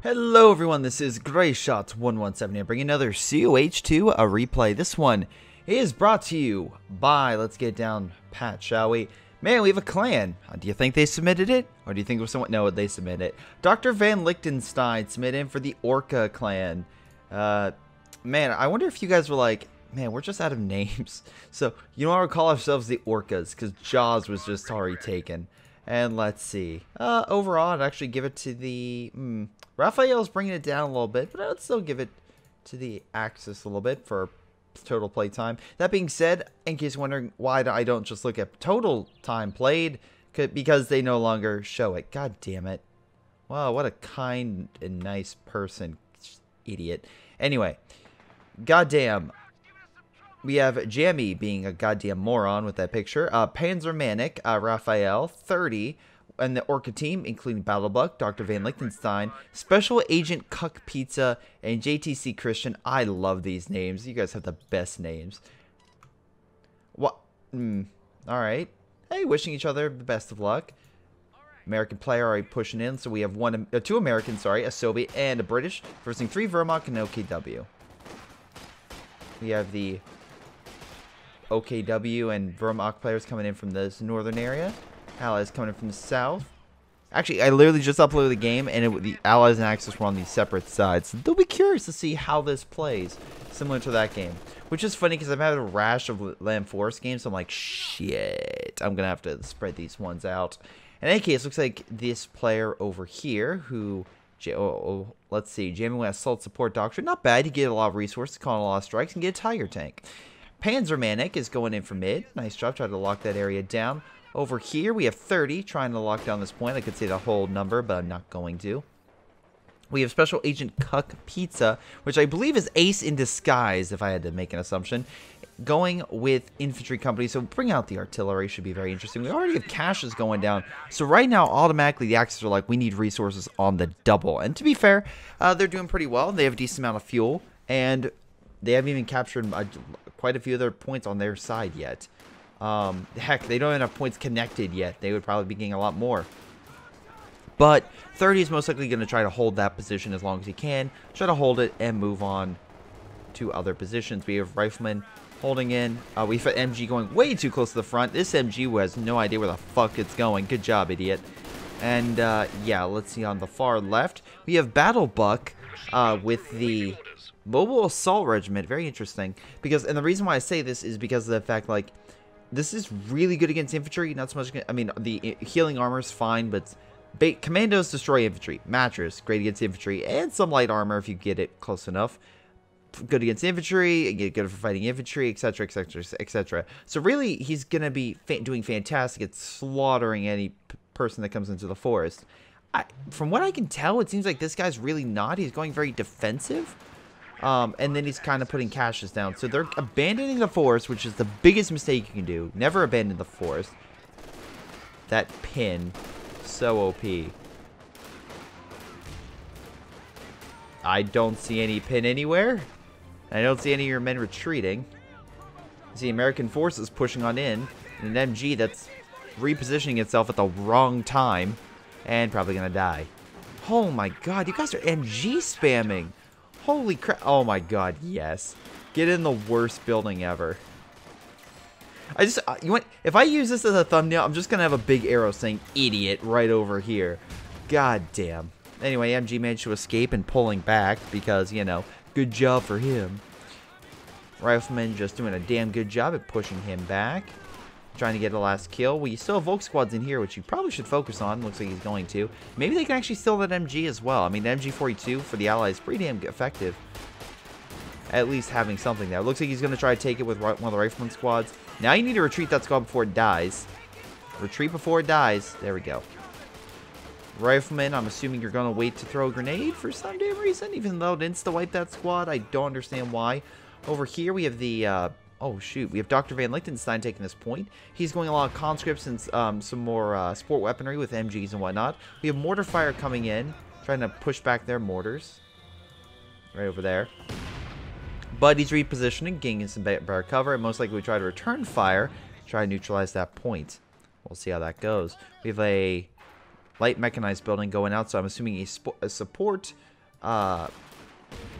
Hello everyone, this is Greyshot117 here, bringing another COH2 a replay. This one is brought to you by, let's get down pat, shall we? Man, we have a clan. Do you think they submitted it? Or do you think it was someone? No, they submitted it. Dr. Van Lichtenstein submitted in for the Orca clan. Man, I wonder if you guys were like, man, we're just out of names. So, you know what, we'll call ourselves the Orcas, because Jaws was just already taken. And let's see. Overall, I'd actually give it to the... Raphael's bringing it down a little bit, but I would still give it to the Axis a little bit for total play time. That being said, in case you're wondering why I don't just look at total time played, because they no longer show it. God damn it. Wow, what a kind and nice person. Idiot. Anyway, goddamn. We have Jammy being a goddamn moron with that picture. Panzer Manic, Raphael, 30. And the Orca team, including Battlebuck, Dr. Van Lichtenstein, Special Agent Cuck Pizza, and JTC Christian. I love these names. You guys have the best names. What? Alright. Hey, wishing each other the best of luck. American player already pushing in. So we have two Americans, sorry, a Soviet and a British, versing 3 Vermont and OKW. We have the OKW and Vermont players coming in from this northern area. Allies coming in from the south. Actually, I literally just uploaded the game, and the Allies and Axis were on these separate sides. So they'll be curious to see how this plays, similar to that game. Which is funny, because I've had a rash of Land Forest games, so I'm like, shit, I'm going to have to spread these ones out. In any case, looks like this player over here, who, let's see, jamming with Assault Support Doctrine. Not bad, you get a lot of resources, calling a lot of strikes, and get a Tiger Tank. Panzer Manic is going in for mid. Nice job, tried to lock that area down. Over here, we have 30, trying to lock down this point. I could say the whole number, but I'm not going to. We have Special Agent Cuck Pizza, which I believe is Ace in disguise, if I had to make an assumption. Going with Infantry Company, so bring out the artillery, should be very interesting. We already have caches going down, so right now, automatically, the Axis are like, we need resources on the double. And to be fair, they're doing pretty well. They have a decent amount of fuel, and they haven't even captured quite a few of their points on their side yet. Heck, they don't have points connected yet. They would probably be getting a lot more. But 30 is most likely going to try to hold that position as long as he can. Try to hold it and move on to other positions. We have Rifleman holding in. We have MG going way too close to the front. This MG has no idea where the fuck it's going. Good job, idiot. And, yeah, let's see on the far left. We have Battlebuck with the Mobile Assault Regiment. Very interesting. And the reason why I say this is because of the fact, like, this is really good against infantry, not so much. I mean, the healing armor is fine, but commandos destroy infantry. Mattress, great against infantry, and some light armor if you get it close enough. Good against infantry, good for fighting infantry, etc., etc., etc. So really, he's gonna be doing fantastic at slaughtering any person that comes into the forest. From what I can tell, it seems like this guy's really not. He's going very defensive. And then he's kind of putting caches down. So they're abandoning the forest, which is the biggest mistake you can do. Never abandon the forest. That pin. So OP. I don't see any pin anywhere. I don't see any of your men retreating. I see American forces pushing on in. And an MG that's repositioning itself at the wrong time. And probably going to die. Oh my god, you guys are MG spamming. Holy crap. Oh my god, yes. Get in the worst building ever. If I use this as a thumbnail, I'm just going to have a big arrow saying idiot right over here. God damn. Anyway, MG managed to escape and pulling back because, you know, good job for him. Rifleman just doing a damn good job at pushing him back. Trying to get a last kill. We still have Volk squads in here, which you probably should focus on. Looks like he's going to. Maybe they can actually steal that MG as well. I mean, the MG42 for the Allies is pretty damn effective. At least having something there. Looks like he's going to try to take it with one of the Rifleman squads. Now you need to retreat that squad before it dies. Retreat before it dies. There we go. Rifleman, I'm assuming you're going to wait to throw a grenade for some damn reason. Even though it insta-wipe that squad. I don't understand why. Over here we have the... oh, shoot. We have Dr. Van Lichtenstein taking this point. He's going a lot of conscripts and some more sport weaponry with MGs and whatnot. We have mortar fire coming in, trying to push back their mortars. Right over there. But he's repositioning, gaining some better cover, and most likely we try to return fire, try to neutralize that point. We'll see how that goes. We have a light mechanized building going out, so I'm assuming a support I'm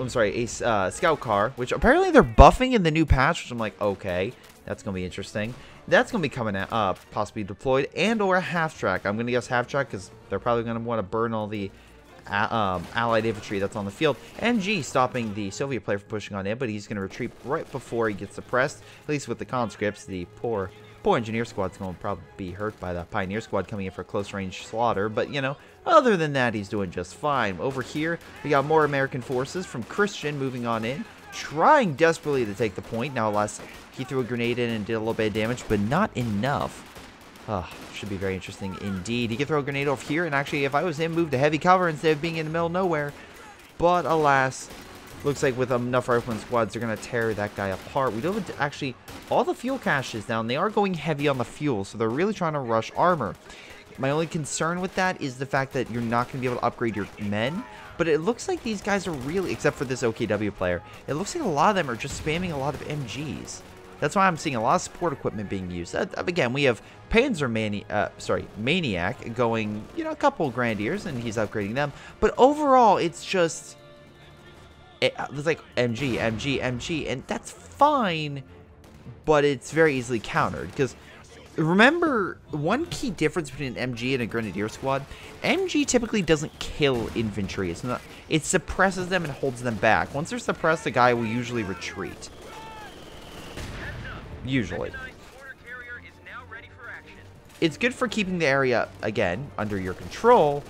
sorry, a scout car, which apparently they're buffing in the new patch, which I'm like, okay, that's going to be interesting. That's going to be coming out, possibly deployed, and or a half-track. I'm going to guess half-track because they're probably going to want to burn all the Allied infantry that's on the field. MG stopping the Soviet player from pushing on in, but he's going to retreat right before he gets suppressed, at least with the conscripts. The poor engineer squad's going to probably be hurt by the pioneer squad coming in for close range slaughter, but you know, other than that, he's doing just fine. Over here, we got more American forces from Christian moving on in, trying desperately to take the point. Now, alas, he threw a grenade in and did a little bit of damage, but not enough. Should be very interesting indeed. He could throw a grenade over here, and actually, if I was him, move to heavy cover instead of being in the middle of nowhere. But alas, looks like with enough rifleman squads, they're going to tear that guy apart. We don't have actually all the fuel caches down. They are going heavy on the fuel, so they're really trying to rush armor. My only concern with that is the fact that you're not going to be able to upgrade your men. But it looks like these guys are really, except for this OKW player, it looks like a lot of them are just spamming a lot of MGs. That's why I'm seeing a lot of support equipment being used. Again, we have Maniac going, you know, a couple Grenadiers, and he's upgrading them. But overall, it's just, it's like MG, MG, MG, and that's fine, but it's very easily countered. Because remember, one key difference between an MG and a Grenadier squad, MG typically doesn't kill infantry. It suppresses them and holds them back. Once they're suppressed, the guy will usually retreat. Usually. It's good for keeping the area, again, under your control,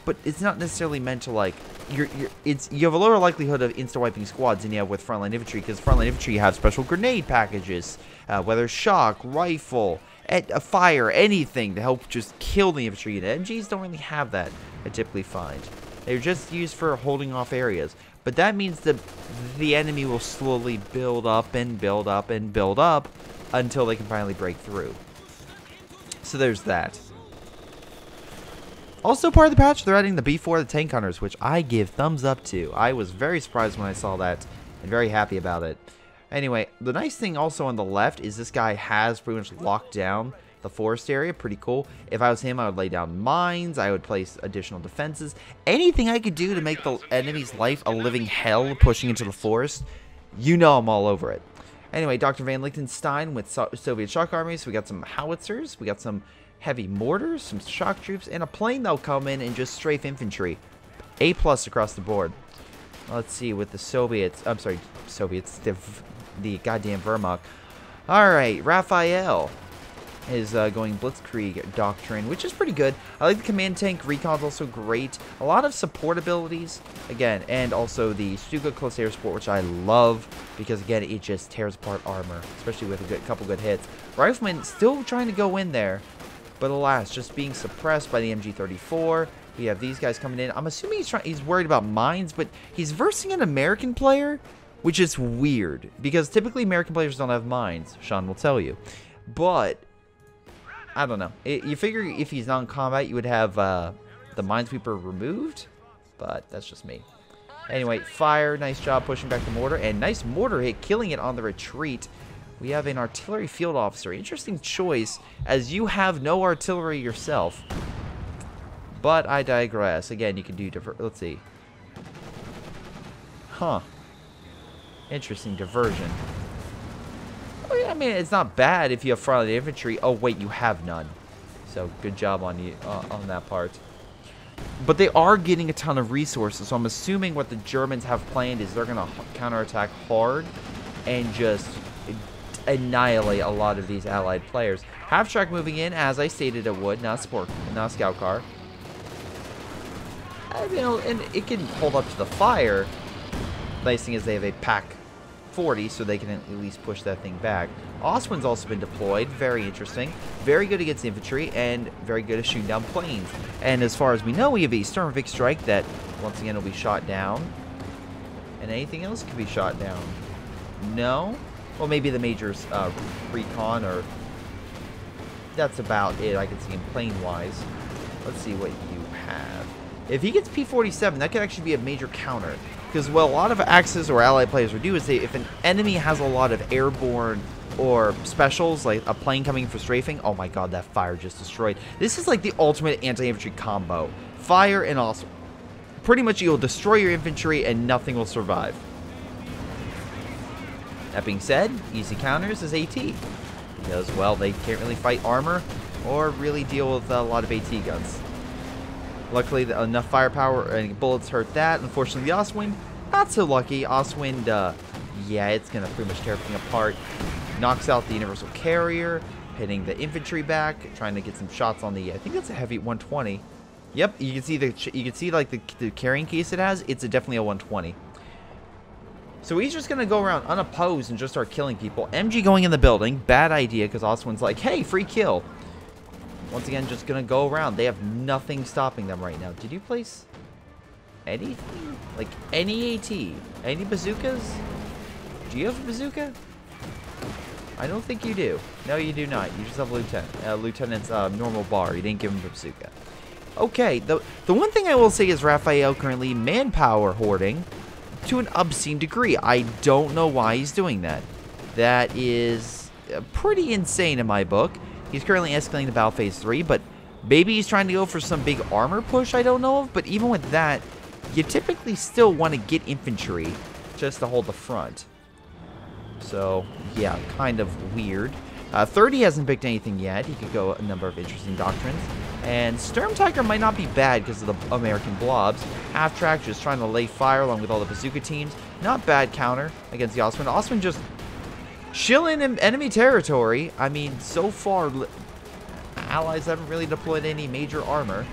but it's not necessarily meant to, like, you have a lower likelihood of insta-wiping squads than you have with frontline infantry, because frontline infantry have special grenade packages, whether shock, rifle, fire, anything to help just kill the infantry. And MGs don't really have that, I typically find. They're just used for holding off areas. But that means that the enemy will slowly build up and build up and build up until they can finally break through. So there's that. Also part of the patch, they're adding the B4, the tank hunters, which I give thumbs up to. I was very surprised when I saw that and very happy about it. Anyway, the nice thing also on the left is this guy has pretty much locked down the forest area. Pretty cool. If I was him, I would lay down mines. I would place additional defenses. Anything I could do to make the enemy's life a living hell pushing into the forest, you know I'm all over it. Anyway, Dr. Van Lichtenstein with Soviet shock armies. We got some howitzers. We got some heavy mortars, some shock troops, and a plane that'll come in and just strafe infantry. A+ across the board. Let's see, with the Soviets. I'm sorry, Soviets. The goddamn Wehrmacht. Alright, Raphael is going Blitzkrieg Doctrine, which is pretty good. I like the command tank. Recon's also great. A lot of support abilities, again, and also the Stuka close air support, which I love, because, again, it just tears apart armor, especially with a couple good hits. Rifleman still trying to go in there, but alas, just being suppressed by the MG34. We have these guys coming in. I'm assuming he's worried about mines, but he's versing an American player, which is weird, because typically American players don't have mines. Sean will tell you. But I don't know. You figure if he's non-combat, you would have the Minesweeper removed, but that's just me. Anyway, fire. Nice job pushing back the mortar, and nice mortar hit, killing it on the retreat. We have an artillery field officer. Interesting choice, as you have no artillery yourself. But I digress. Again, you can do let's see. Huh. Interesting diversion. I mean, it's not bad if you have frontline infantry. Oh, wait, you have none. So, good job on you on that part. But they are getting a ton of resources, so I'm assuming what the Germans have planned is they're going to counterattack hard and just annihilate a lot of these allied players. Half-track moving in, as I stated it would, not a scout car. You know, and it can hold up to the fire. Nice thing is they have a Pack 40, so they can at least push that thing back. Oswin's also been deployed. Very interesting. Very good against infantry, and very good at shooting down planes. And as far as we know, we have a Sturmovik strike that, once again, will be shot down. And anything else can be shot down. No? Well, maybe the Major's recon, or... That's about it I can see in plane-wise. Let's see what you have. If he gets P-47, that could actually be a major counter. Because what a lot of Axis or Allied players would do is if an enemy has a lot of airborne or specials, like a plane coming in for strafing, oh my god, that fire just destroyed. This is like the ultimate anti-infantry combo. Fire and also pretty much you'll destroy your infantry and nothing will survive. That being said, easy counters is AT. Because, well, they can't really fight armor or really deal with a lot of AT guns. Luckily, enough firepower and bullets hurt that. Unfortunately, the Ostwind, not so lucky. Ostwind, yeah, it's going to pretty much tear everything apart. Knocks out the Universal Carrier, hitting the infantry back, trying to get some shots on the, I think that's a heavy 120. Yep, you can see like the carrying case it has. It's definitely a 120. So he's just going to go around unopposed and just start killing people. MG going in the building. Bad idea because Ostwind's like, hey, free kill. Once again, just going to go around. They have nothing stopping them right now. Did you place anything? Like any AT? Any bazookas? Do you have a bazooka? I don't think you do. No, you do not. You just have Lieutenant's normal bar. You didn't give him a bazooka. Okay, the one thing I will say is Raphael currently manpower hoarding to an obscene degree. I don't know why he's doing that. That is pretty insane in my book. He's currently escalating to Battle Phase 3, but maybe he's trying to go for some big armor push I don't know of. But even with that, you typically still want to get infantry just to hold the front. So, yeah, kind of weird. 30 hasn't picked anything yet. He could go a number of interesting doctrines. And Sturm Tiger might not be bad because of the American blobs. Half-track just trying to lay fire along with all the bazooka teams. Not bad counter against the Ostwind. Ostwind just chilling in enemy territory. I mean, so far, allies haven't really deployed any major armor.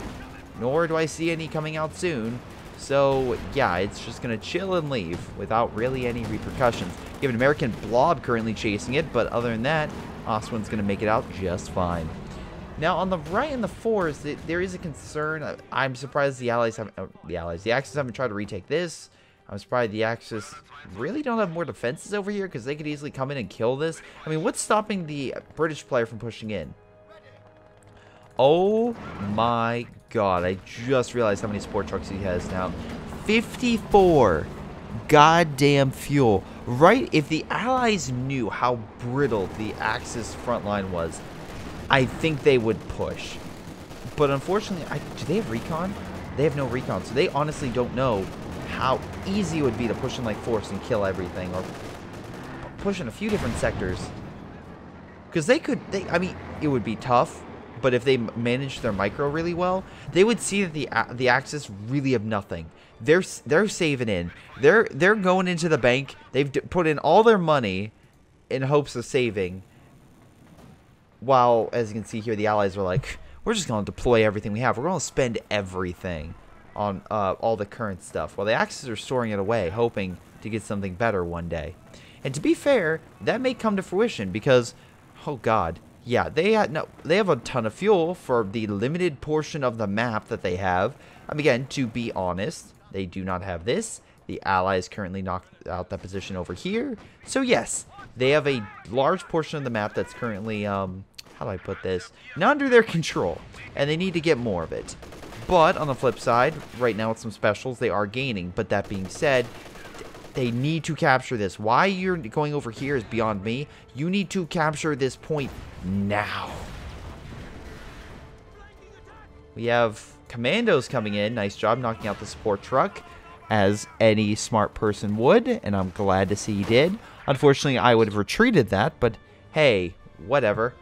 Nor do I see any coming out soon. So, yeah, it's just going to chill and leave without really any repercussions. You have an American blob currently chasing it, but other than that, Ostwind's going to make it out just fine. Now, on the right and the fours, there is a concern. I'm surprised the Axis haven't tried to retake this. I'm surprised the Axis really don't have more defenses over here because they could easily come in and kill this. I mean, what's stopping the British player from pushing in? Oh my god, I just realized how many support trucks he has now. 54 goddamn fuel. Right, if the Allies knew how brittle the Axis front line was, I think they would push. But unfortunately, do they have recon? They have no recon, so they honestly don't know how easy it would be to push in like force and kill everything, or push in a few different sectors. Because I mean, it would be tough, but if they managed their micro really well, they would see that the Axis really have nothing. They're saving in. They're going into the bank. They've put in all their money in hopes of saving. While, as you can see here, the Allies are like, we're just going to deploy everything we have. We're going to spend everything on all the current stuff. While the Axis are storing it away, hoping to get something better one day. And to be fair, that may come to fruition because, oh god, yeah, they have a ton of fuel for the limited portion of the map that they have. Again, to be honest, they do not have this. The Allies currently knocked out that position over here. So yes, they have a large portion of the map that's currently, how do I put this? Not under their control. And they need to get more of it. But on the flip side, right now with some specials, they are gaining. But that being said, they need to capture this. Why you're going over here is beyond me. You need to capture this point now. We have commandos coming in. Nice job knocking out the support truck, as any smart person would, and I'm glad to see he did. Unfortunately, I would have retreated that, but hey, whatever.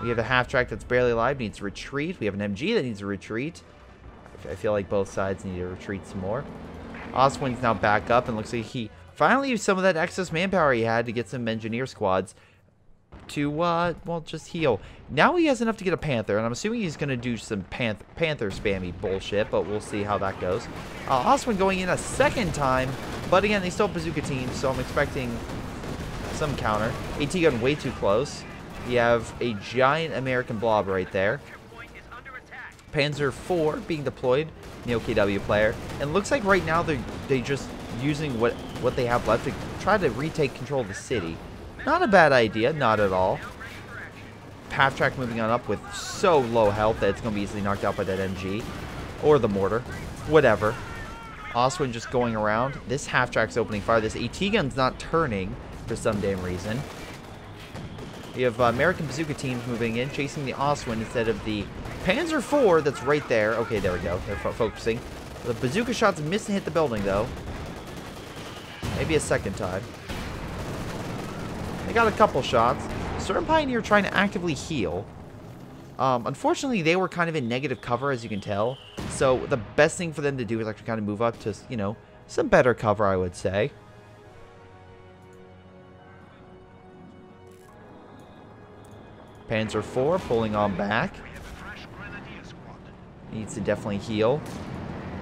We have a half-track that's barely alive, needs to retreat. We have an MG that needs to retreat. I feel like both sides need to retreat some more. Ostwind's now back up, and looks like he finally used some of that excess manpower he had to get some engineer squads to, well, just heal. Now he has enough to get a Panther, and I'm assuming he's going to do some Panther spammy bullshit, but we'll see how that goes. Ostwind going in a second time, but again, they still have bazooka teams, so I'm expecting some counter. AT gun way too close. You have a giant American blob right there. Panzer IV being deployed, Neo KW player, and looks like right now they're just using what they have left to try to retake control of the city. Not a bad idea, not at all. Half-track moving on up with so low health that it's going to be easily knocked out by that MG. Or the mortar. Whatever. Ostwind just going around. This half-track's opening fire. This AT gun's not turning for some damn reason. We have American bazooka teams moving in, chasing the Ostwind instead of the Panzer IV that's right there. Okay, there we go. They're focusing. The bazooka shots missed and hit the building, though. Maybe a second time. They got a couple shots. Certain Pioneer trying to actively heal. Unfortunately, they were kind of in negative cover, as you can tell. So the best thing for them to do is actually kind of move up to, you know, some better cover, I would say. Panzer IV pulling on back. Needs to definitely heal.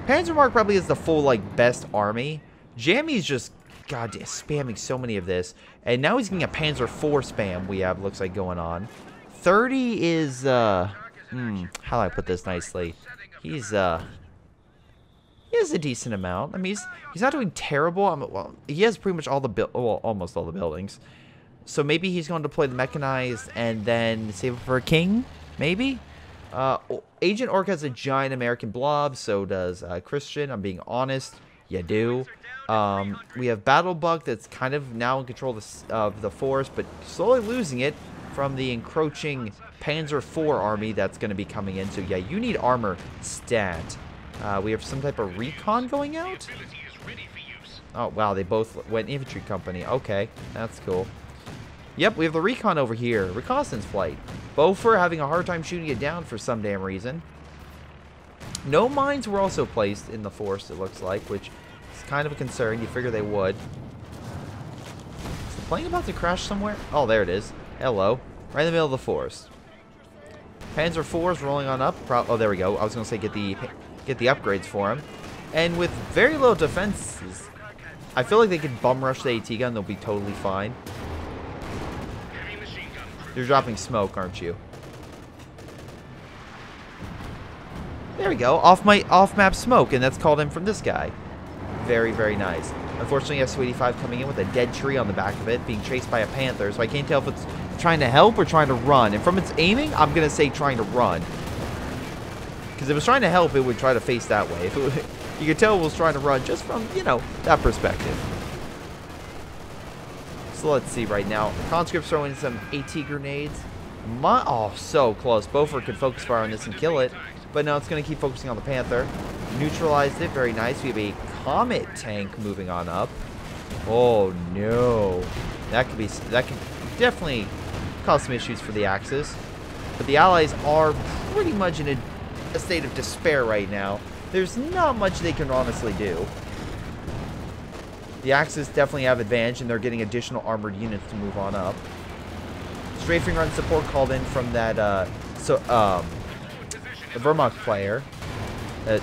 Panzermark probably is the full, like, best army. Jammy's just, goddamn, spamming so many of this. And now he's getting a Panzer IV spam we have, looks like, going on. 30 is, how do I put this nicely? He has a decent amount. I mean, he's not doing terrible. Well, he has pretty much all the, well, almost all the buildings. So maybe he's going to play the mechanized and then save it for a king? Maybe? Agent Orc has a giant American blob. So does Christian. I'm being honest. You do. We have Battlebuck that's kind of now in control of the force, but slowly losing it from the encroaching Panzer IV army that's going to be coming in. So yeah, you need armor stat. We have some type of recon going out. Oh, wow, they both went infantry company. Okay, that's cool. Yep, we have the recon over here. Reconnaissance flight. Beaufort having a hard time shooting it down for some damn reason. No mines were also placed in the force, it looks like, which is kind of a concern. You figure they would. Is the plane about to crash somewhere? Oh, there it is. Hello. Right in the middle of the forest. Panzer IV is rolling on up. Oh, there we go. I was going to say get the upgrades for him. And with very low defenses, I feel like they could bum rush the AT gun. They'll be totally fine. You're dropping smoke, aren't you? There we go. Off-map smoke, and that's called in from this guy. Very, very nice. Unfortunately, Su-85 coming in with a dead tree on the back of it, being chased by a Panther, so I can't tell if it's trying to help or trying to run. And from its aiming, I'm going to say trying to run. Because if it was trying to help, it would try to face that way. If it was, you could tell it was trying to run just from, you know, that perspective. So let's see right now. Conscript's throwing some AT grenades. Oh, so close. Beaufort could focus fire on this and kill it. But no, it's going to keep focusing on the Panther. Neutralized it. Very nice. We have a Comet tank moving on up. Oh, no. That could definitely cause some issues for the Axis. But the Allies are pretty much in a state of despair right now. There's not much they can honestly do. The Axis definitely have advantage, and they're getting additional armored units to move on up. Strafing run support called in from that, the Wehrmacht player that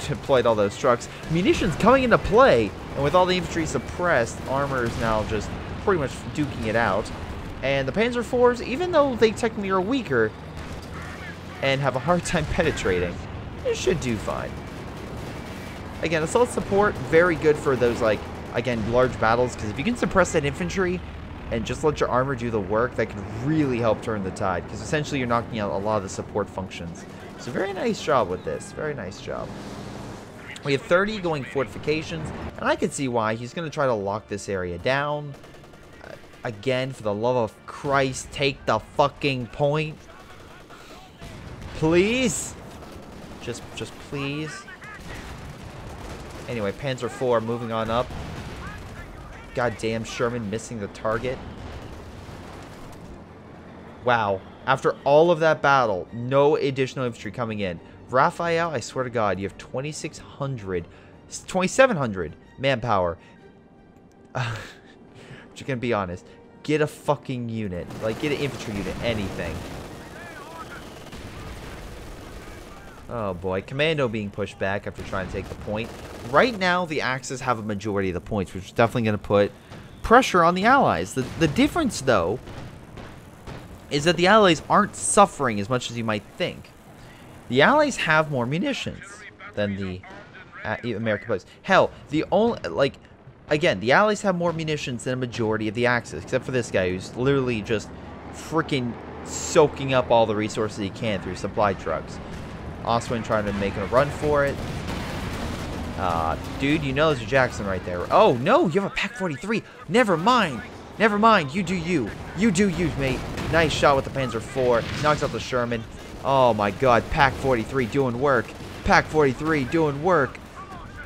deployed all those trucks. Munitions coming into play, and with all the infantry suppressed, armor is now just pretty much duking it out. And the Panzer IVs, even though they technically are weaker and have a hard time penetrating, it should do fine. Again, assault support, very good for those, like, again, large battles, because if you can suppress that infantry and just let your armor do the work, that can really help turn the tide, because essentially you're knocking out a lot of the support functions. So very nice job with this. Very nice job. We have 30 going fortifications, and I can see why. He's going to try to lock this area down. Again, for the love of Christ, take the fucking point. Please? Just please? Anyway, Panzer IV moving on up. Goddamn Sherman missing the target. Wow. After all of that battle, no additional infantry coming in. Raphael, I swear to God, you have 2,700 manpower. You're gonna be honest. Get a fucking unit. Like, get an infantry unit. Anything. Oh boy. Commando being pushed back after trying to take the point. Right now, the Axis have a majority of the points, which is definitely going to put pressure on the Allies. The difference, though, is that the Allies aren't suffering as much as you might think. The Allies have more munitions than the American players. Hell, the only, like, again, the Allies have more munitions than a majority of the Axis, except for this guy who's literally just freaking soaking up all the resources he can through supply trucks. Oswin trying to make a run for it. Dude, you know there's a Jackson right there. Oh, no, you have a Pak-43. Never mind. Never mind. You do you. You do you, mate. Nice shot with the Panzer IV. Knocks out the Sherman. Oh, my God. Pak-43 doing work. Pak-43 doing work.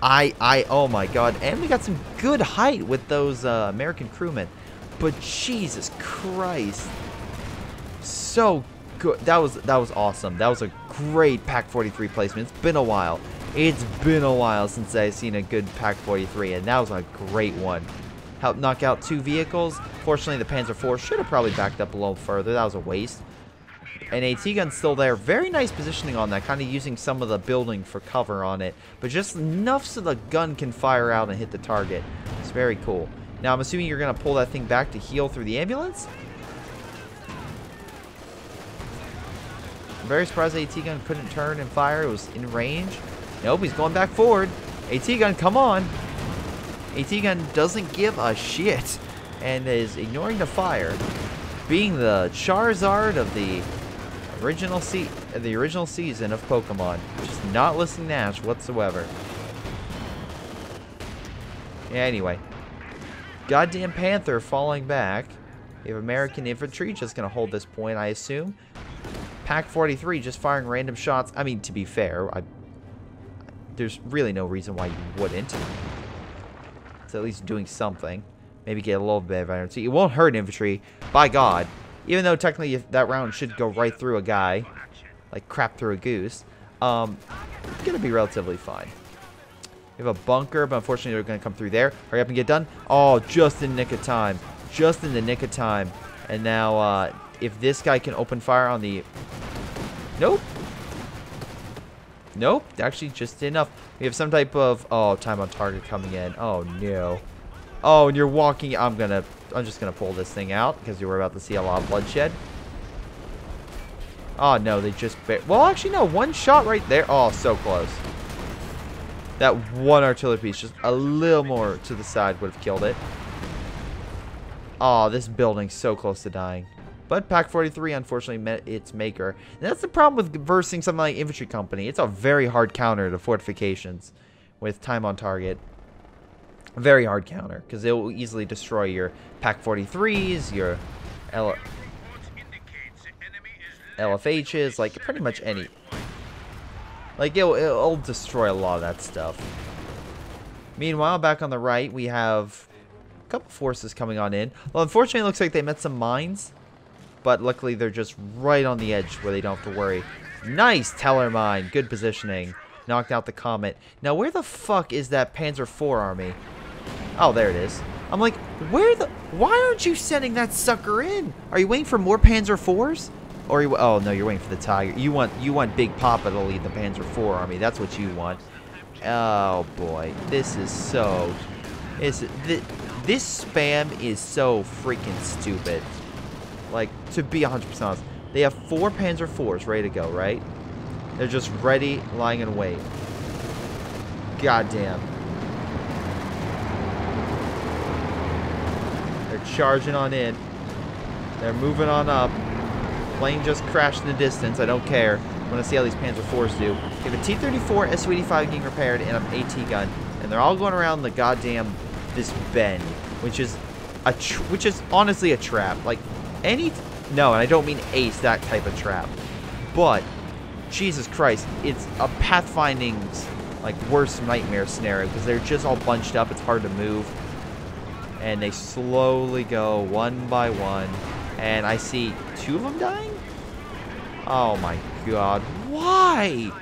Oh my god. And we got some good height with those American crewmen. But Jesus Christ. So good. That was awesome. That was a great Pack 43 placement. It's been a while. It's been a while since I've seen a good Pack 43, and that was a great one. Helped knock out 2 vehicles. Fortunately, the Panzer IV should have probably backed up a little further. That was a waste. And AT gun's still there. Very nice positioning on that, kind of using some of the building for cover on it, but just enough so the gun can fire out and hit the target. It's very cool. Now, I'm assuming you're going to pull that thing back to heal through the ambulance? I'm very surprised the AT gun couldn't turn and fire. It was in range. Nope, he's going back forward. AT gun, come on. AT gun doesn't give a shit and is ignoring the fire. Being the Charizard of the original season of Pokemon. Just not listening to Ash whatsoever. Yeah, anyway. Goddamn Panther falling back. We have American infantry just going to hold this point, I assume. Pack 43 just firing random shots. I mean, to be fair, there's really no reason why you wouldn't. It's at least doing something. Maybe get a little bit of energy. It won't hurt infantry, by God. Even though technically that round should go right through a guy, like crap through a goose, it's gonna be relatively fine. We have a bunker, but unfortunately they're gonna come through there. Hurry up and get done. Oh, just in the nick of time. Just in the nick of time. And now, if this guy can open fire on the... Nope. Nope. Actually, just enough. We have some type of... Oh, time on target coming in. Oh, no. Oh, and you're walking... I'm just gonna pull this thing out because you were about to see a lot of bloodshed. Oh, no. They just... Well, actually, no. One shot right there. Oh, so close. That one artillery piece just a little more to the side would have killed it. Oh, this building's so close to dying. But Pack 43 unfortunately met its maker. And that's the problem with versing something like Infantry Company. It's a very hard counter to fortifications with time on target. Very hard counter because it will easily destroy your Pack 43s, your LFHs, like pretty much any. Like it'll destroy a lot of that stuff. Meanwhile, back on the right, we have a couple forces coming on in. Well, unfortunately, it looks like they met some mines. But luckily, they're just right on the edge where they don't have to worry. Nice Teller mine. Good positioning. Knocked out the Comet. Now, where the fuck is that Panzer IV army? Oh, there it is. I'm like, why aren't you sending that sucker in? Are you waiting for more Panzer IVs? Or oh, no, you're waiting for the Tiger. You want Big Papa to lead the Panzer IV army. That's what you want. Oh, boy. This is so... This spam is so freaking stupid. Like, to be 100% honest, they have 4 Panzer IVs ready to go, right? They're just ready, lying in wait. Goddamn. They're charging on in. They're moving on up. Plane just crashed in the distance. I don't care. I want to see how these Panzer IVs do. We have a T-34, Su-85 getting repaired, and an AT gun. And they're all going around the goddamn, this bend, which is honestly a trap. Like, no, and I don't mean Ace, that type of trap. But, Jesus Christ, it's a pathfinding's, like, worst nightmare scenario, because they're just all bunched up, it's hard to move. And they slowly go one by one. And I see 2 of them dying? Oh my god. Why?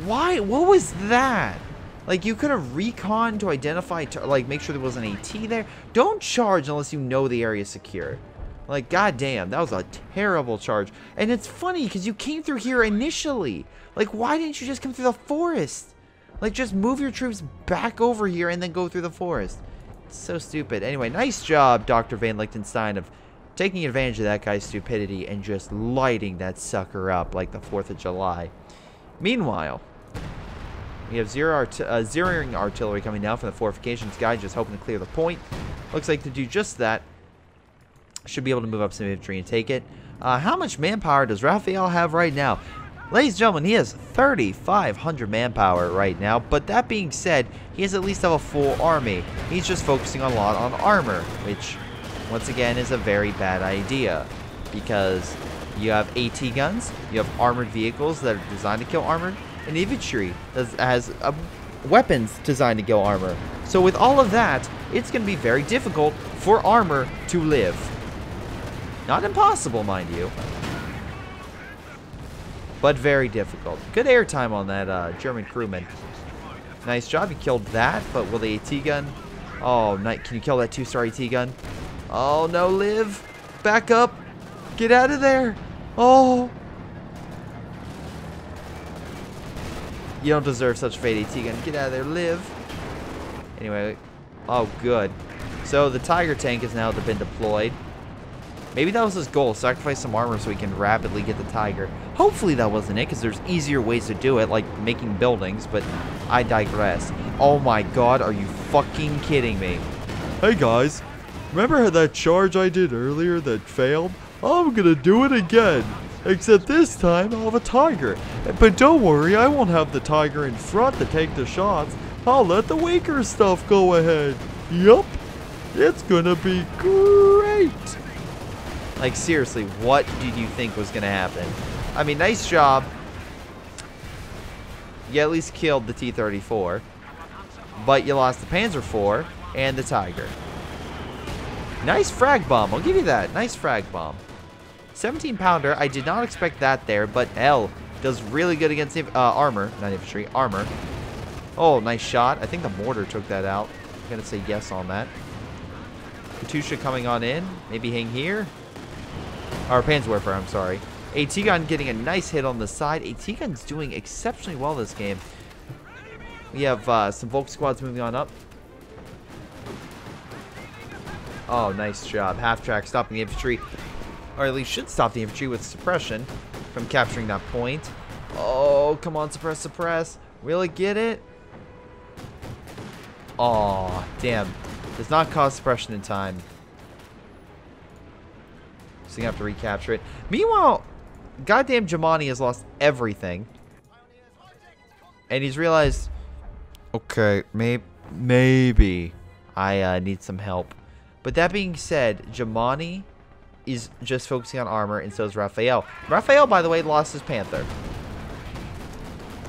Why? What was that? Like, you could have recon to identify, like, make sure there was an AT there. Don't charge unless you know the area is secure. Like, goddamn, that was a terrible charge. And it's funny, because you came through here initially. Like, why didn't you just come through the forest? Like, just move your troops back over here and then go through the forest. It's so stupid. Anyway, nice job, Dr. Van Lichtenstein, of taking advantage of that guy's stupidity and just lighting that sucker up like the 4th of July. Meanwhile, we have zeroing artillery coming down from the fortifications guy, just hoping to clear the point. Looks like to do just that. Should be able to move up some infantry and take it. How much manpower does Raphael have right now? Ladies and gentlemen, he has 3,500 manpower right now. But that being said, he has at least have a full army. He's just focusing a lot on armor, which, once again, is a very bad idea. Because you have AT guns, you have armored vehicles that are designed to kill armored, and infantry that has a weapons designed to kill armor. So with all of that, it's going to be very difficult for armor to live. Not impossible, mind you. But very difficult. Good airtime on that German crewman. Nice job, you killed that, but will the AT gun? Oh, can you kill that 2-star AT gun? Oh, no, live. Back up. Get out of there. Oh. You don't deserve such a fate, AT gun. Get out of there, live. Anyway, oh, good. So the Tiger tank has now been deployed. Maybe that was his goal, sacrifice some armor so he can rapidly get the Tiger. Hopefully that wasn't it, because there's easier ways to do it, like making buildings, but I digress. Oh my god, are you fucking kidding me? Hey guys, remember that charge I did earlier that failed? I'm gonna do it again, except this time I'll have a Tiger. But don't worry, I won't have the Tiger in front to take the shots. I'll let the weaker stuff go ahead. Yup, it's gonna be great. Like, seriously, what did you think was going to happen? I mean, nice job. You at least killed the T-34. But you lost the Panzer IV and the Tiger. Nice frag bomb. I'll give you that. Nice frag bomb. 17-pounder. I did not expect that there, but L does really good against armor. Not infantry. Armor. Oh, nice shot. I think the mortar took that out. I'm going to say yes on that. Katusha coming on in. Maybe hang here. Or Panzerwerfer, I'm sorry. AT gun getting a nice hit on the side. AT gun's doing exceptionally well this game. We have some Volk squads moving on up. Oh, nice job. Half track stopping the infantry. Or at least should stop the infantry with suppression from capturing that point. Oh, come on, suppress, suppress. Will it get it? Oh, damn. Does not cause suppression in time. So you have to recapture it. Meanwhile, goddamn Jamani has lost everything. And he's realized, okay, maybe I need some help. But that being said, Jamani is just focusing on armor, and so is Raphael. Raphael, by the way, lost his Panther.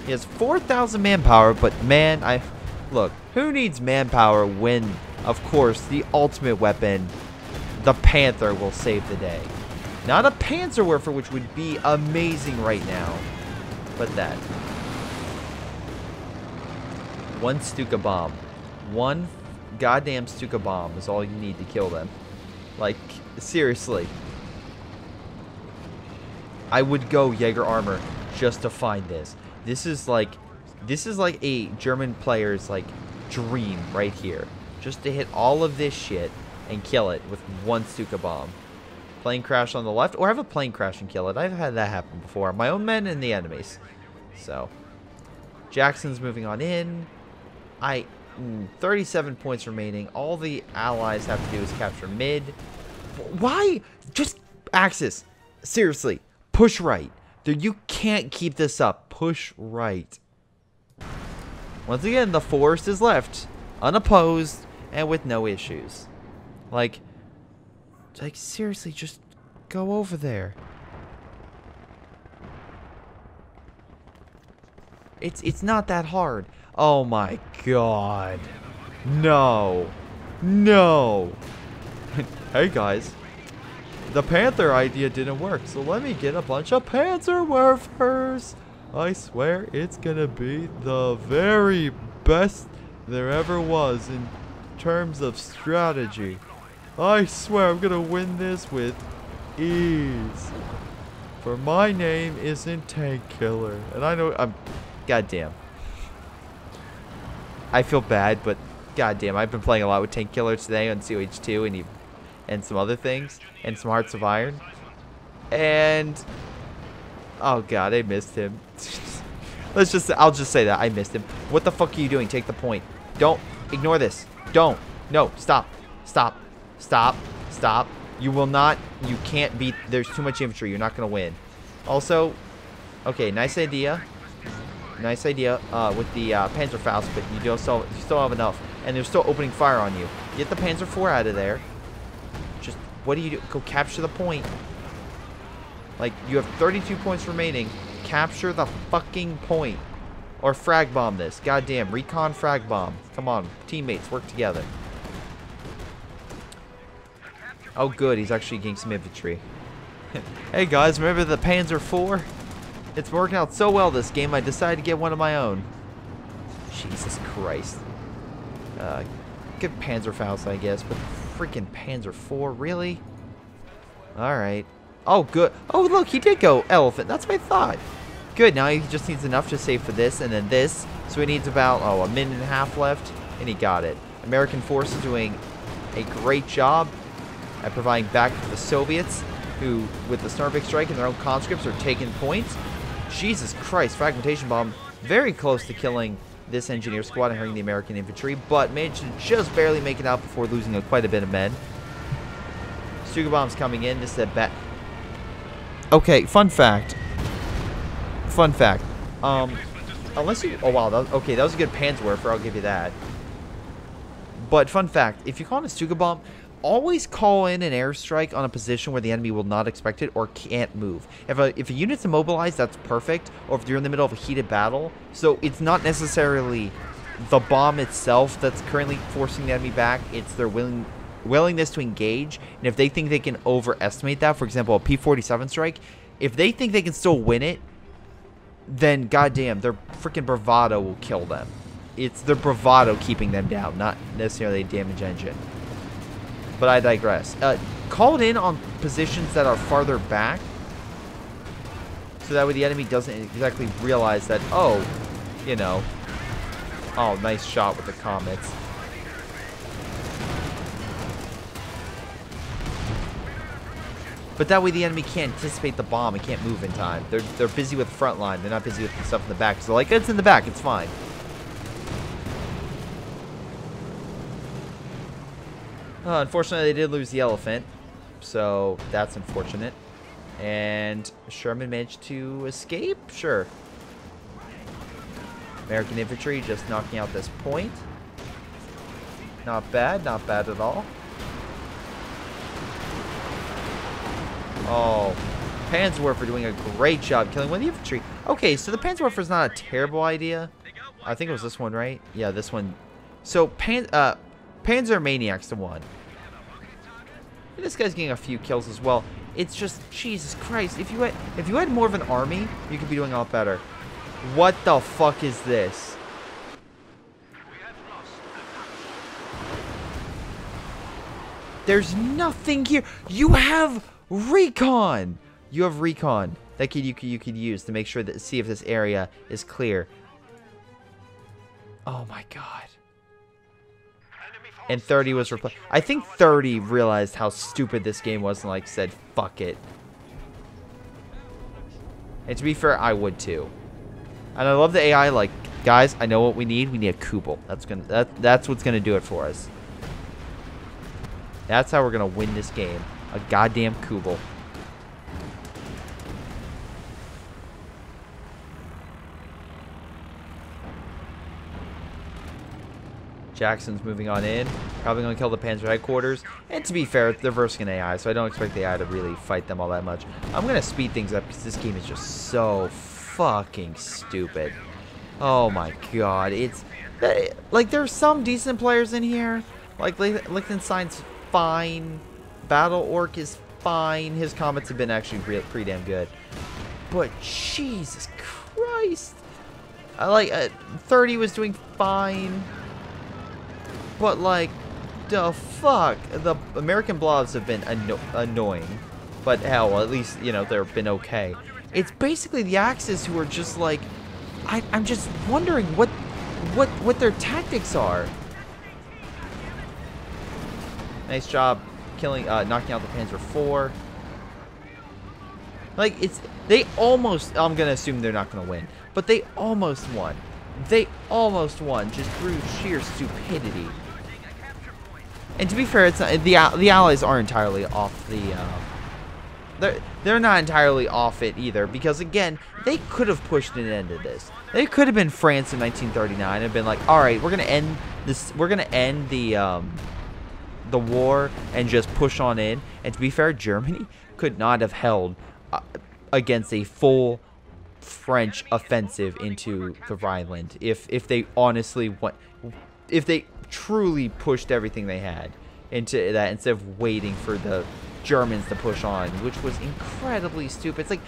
He has 4,000 manpower, but man, look, who needs manpower when, of course, the ultimate weapon, the Panther, will save the day. Not a Panzerwerfer, which would be amazing right now, but that. One Stuka bomb. One goddamn Stuka bomb is all you need to kill them. Like, seriously. I would go Jaeger armor just to find this. This is like a German player's like dream right here. Just to hit all of this shit and kill it with one Stuka bomb. Plane crash on the left, or have a plane crash and kill it. I've had that happen before. My own men and the enemies. So, Jackson's moving on in. 37 points remaining. All the allies have to do is capture mid. Why? Just Axis. Seriously, push right. You can't keep this up. Push right. Once again, the forest is left unopposed and with no issues. Like seriously, just go over there. It's not that hard. Oh my god. No. No. Hey guys. The Panther idea didn't work, so let me get a bunch of Panzerwerfers. I swear it's gonna be the very best there ever was in terms of strategy. I swear I'm gonna win this with ease. For my name isn't Tank Killer. And I know I'm... Goddamn. I feel bad, but goddamn, I've been playing a lot with Tank Killer today on COH2 and some other things. And some Hearts of Iron. And... Oh god, I missed him. I'll just say that. I missed him. What the fuck are you doing? Take the point. Don't. Ignore this. Don't. No. Stop. Stop. Stop. Stop. You will not. You can't beat. There's too much infantry. You're not going to win. Also, okay, nice idea. Nice idea with the Panzerfaust, but you still have enough. And they're still opening fire on you. Get the Panzer IV out of there. Just, what do you do? Go capture the point. Like, you have 32 points remaining. Capture the fucking point. Or frag bomb this. Goddamn, recon frag bomb. Come on, teammates, work together. Oh good, he's actually getting some infantry. Hey guys, remember the Panzer IV? It's working out so well this game, I decided to get one of my own. Jesus Christ. Good Panzerfaust, I guess, but freaking Panzer IV, really? Alright. Oh, good. Oh, look, he did go elephant. That's what I thought. Good, now he just needs enough to save for this and then this. So he needs about, oh, a minute and a half left, and he got it. American forces doing a great job at providing backup to the Soviets, who, with the Snarvik strike and their own conscripts, are taking points. Jesus Christ, fragmentation bomb, very close to killing this engineer squad and hurting the American infantry, but managed to just barely make it out before losing quite a bit of men. Stuka bomb's coming in. This is a bet. Okay, fun fact. Fun fact. Unless you... Oh, wow. Okay, that was a good Panzerwerfer. I'll give you that. But fun fact. If you call in a Stuka bomb, always call in an airstrike on a position where the enemy will not expect it or can't move. If a unit's immobilized, that's perfect. Or if you're in the middle of a heated battle. So it's not necessarily the bomb itself that's currently forcing the enemy back. It's their willingness to engage. And if they think they can overestimate that, for example, a P-47 strike, if they think they can still win it, then goddamn, their freaking bravado will kill them. It's their bravado keeping them down, not necessarily a damage engine. But I digress. Call it in on positions that are farther back, so that way the enemy doesn't exactly realize that, oh, you know. Oh, nice shot with the comets. But that way the enemy can't anticipate the bomb and can't move in time. They're busy with the front line. They're not busy with the stuff in the back. So they're like, it's in the back. It's fine. Unfortunately, they did lose the elephant. So that's unfortunate. And Sherman managed to escape? Sure. American infantry just knocking out this point. Not bad. Not bad at all. Oh, Panzerwerfer doing a great job killing one of the infantry. Okay, so the Panzerwerfer is not a terrible idea. I think it was this one, right? Yeah, this one. So Panzer Maniac's the one. And this guy's getting a few kills as well. It's just Jesus Christ. If you had more of an army, you could be doing a lot better. What the fuck is this? There's nothing here. You have recon. You have recon that you could use to make sure that see if this area is clear. Oh my god. And 30 was replaced. I think 30 realized how stupid this game was and like said, fuck it. And to be fair, I would too. And I love the AI, like, guys, I know what we need. We need a Kubel. That's what's gonna do it for us. That's how we're gonna win this game. A goddamn Kubel. Jackson's moving on in. Probably going to kill the Panzer headquarters. And to be fair, they're versing an AI, so I don't expect the AI to really fight them all that much. I'm going to speed things up because this game is just so fucking stupid. Oh my god. It's... like, there's some decent players in here. Like, Liechtenstein's fine. Battle Orc is fine. His comets have been actually pretty damn good. But Jesus Christ. 30 was doing fine. But, like, the fuck? The American blobs have been annoying. But, hell, at least, you know, they've been okay. It's basically the Axis who are just, like... I'm just wondering what their tactics are. Nice job killing, knocking out the Panzer IV. Like, they almost... I'm going to assume they're not going to win. But they almost won. They almost won just through sheer stupidity. And to be fair, it's not, the Allies aren't entirely off the... they're not entirely off it either, because again, they could have pushed an end to this. They could have been France in 1939 and been like, all right, we're gonna end this. We're gonna end the war and just push on in. And to be fair, Germany could not have held against a full French offensive into the Rhineland. If they honestly want, if they truly pushed everything they had into that instead of waiting for the Germans to push on, which was incredibly stupid. It's like,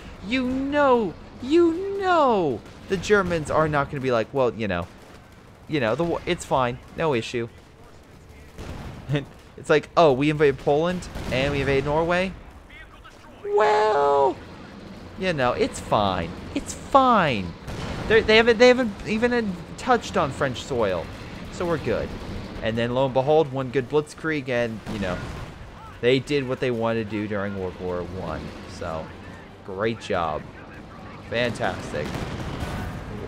the Germans are not going to be like, well, it's fine, no issue. It's like, oh, we invaded Poland and we invaded Norway. Well, it's fine. It's fine. They haven't even touched on French soil, so we're good. And then lo and behold, one good blitzkrieg, and they did what they wanted to do during World War I. So, great job. Fantastic.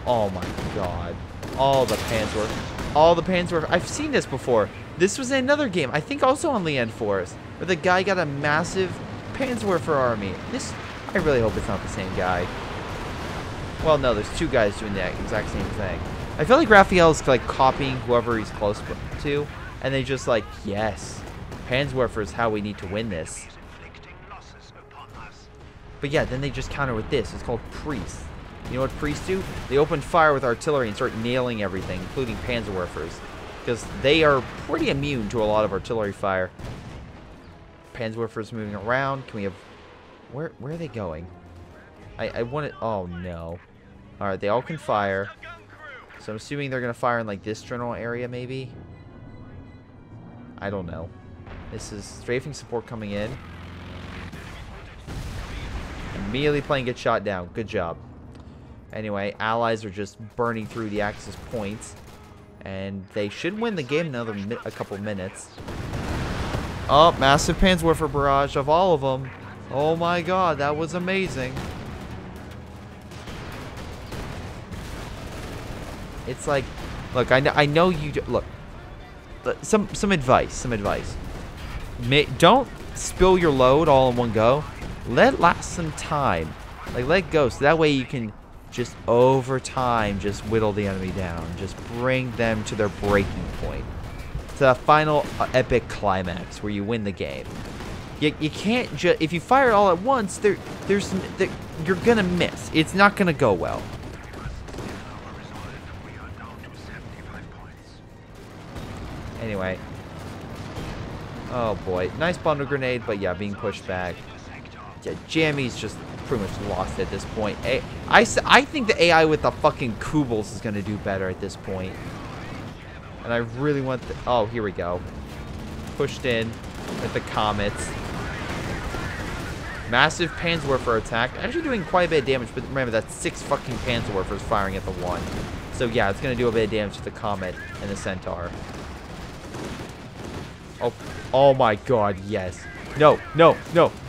Oh my God. All the Panzer. I've seen this before. This was in another game, I think also on Leand Forest, where the guy got a massive Panzerwerfer army. I really hope it's not the same guy. Well, no, there's two guys doing the exact same thing. I feel like Raphael's like copying whoever he's close to, and they just like, yes, Panzerwerfer is how we need to win this. But yeah, then they just counter with this. It's called Priests. You know what Priests do? They open fire with artillery and start nailing everything, including Panzerwerfers, because they are pretty immune to a lot of artillery fire. Panzerwerfers moving around. Can we have... Where are they going? I want it... Oh, no. Alright, they all can fire. So I'm assuming they're going to fire in, like, this general area, maybe? I don't know. This is strafing support coming in. Immediately playing get shot down. Good job. Anyway, allies are just burning through the Axis points. And they should win the game in a couple minutes. Oh, massive Panzerwerfer barrage of all of them. Oh my God, that was amazing. It's like, look, I know you do, look. Some advice. Don't spill your load all in one go. Let it last some time. Like, let it go, so that way you can just over time just whittle the enemy down. Just bring them to their breaking point. To the final epic climax where you win the game. You can't just, if you fire it all at once, you're gonna miss. It's not gonna go well. Anyway. Oh boy. Nice bundle grenade, but yeah, being pushed back. Yeah, Jammy's just pretty much lost at this point. I think the AI with the fucking Kubels is gonna do better at this point. And I really want the... Oh, here we go. Pushed in with the Comets. Massive Panzerwerfer attack. Actually doing quite a bit of damage, but remember, that's 6 fucking Panzerwerfers firing at the one. So yeah, it's going to do a bit of damage to the Comet and the Centaur. Oh my God, yes. No,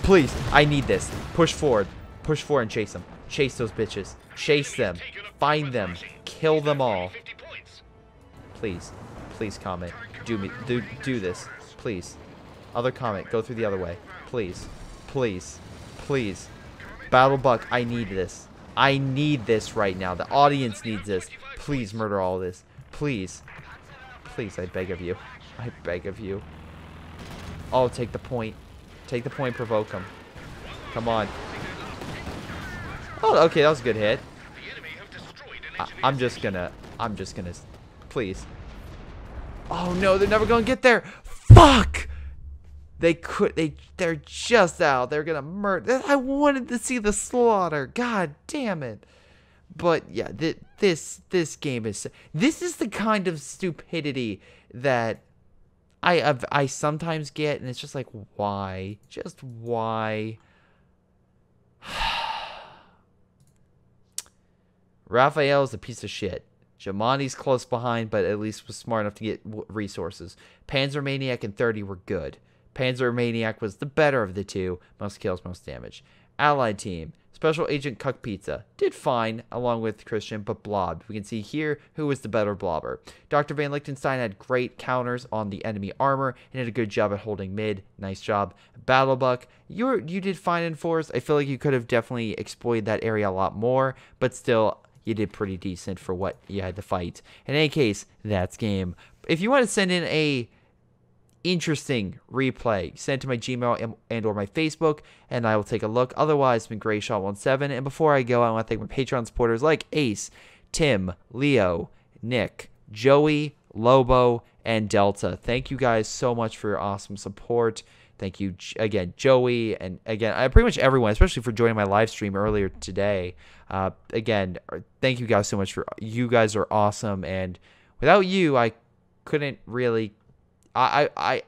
please. I need this. Push forward and chase them. Chase those bitches. Chase them. Find them. Kill them all. Please. Please, Comet. Do this. Please. Other Comet, go through the other way. Please. Battle Buck, I need this. I need this right now. The audience needs this. Please murder all this. Please, I beg of you. I beg of you. Oh, take the point. Take the point, provoke him. Come on. Oh, okay, that was a good hit. I'm just gonna, please. Oh no, they're never gonna get there. Fuck! They're just out. They're gonna murder. I wanted to see the slaughter. God damn it. But yeah, this game is, this is the kind of stupidity that I sometimes get, and it's just like, why? Just why? Raphael is a piece of shit. Jamani's close behind, but at least was smart enough to get resources. Panzer Maniac and 30 were good. Panzer Maniac was the better of the two. Most kills, most damage. Allied team. Special Agent Cuck Pizza did fine, along with Christian, but blobbed. We can see here who was the better blobber. Dr. Van Lichtenstein had great counters on the enemy armor and did a good job at holding mid. Nice job. Battlebuck, you did fine in force. I feel like you could have definitely exploited that area a lot more, but still, you did pretty decent for what you had to fight. In any case, that's game. If you want to send in a interesting replay, send it to my Gmail and or my Facebook, and I will take a look. Otherwise, it's been greyshot17, and before I go, I want to thank my Patreon supporters like Ace, Tim, Leo, Nick, Joey, Lobo, and Delta. Thank you guys so much for your awesome support. Thank you again, Joey, and again, pretty much everyone, especially for joining my live stream earlier today. Again, thank you guys so much. You guys are awesome, and without you, I couldn't really, I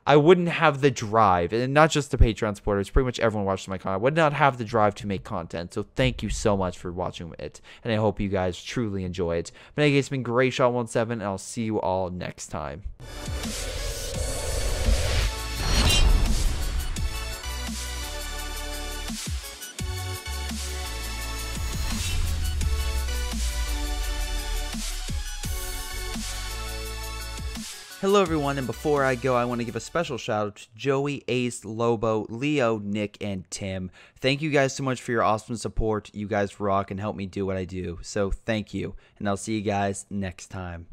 wouldn't have the drive, and not just the Patreon supporters, pretty much everyone watching my content. I would not have the drive to make content, so thank you so much for watching it, and I hope you guys truly enjoy it. But anyway, it's been greyshot17, and I'll see you all next time. Hello everyone, and before I go, I want to give a special shout out to Joey, Ace, Lobo, Leo, Nick, and Tim. Thank you guys so much for your awesome support. You guys rock and help me do what I do. So thank you, and I'll see you guys next time.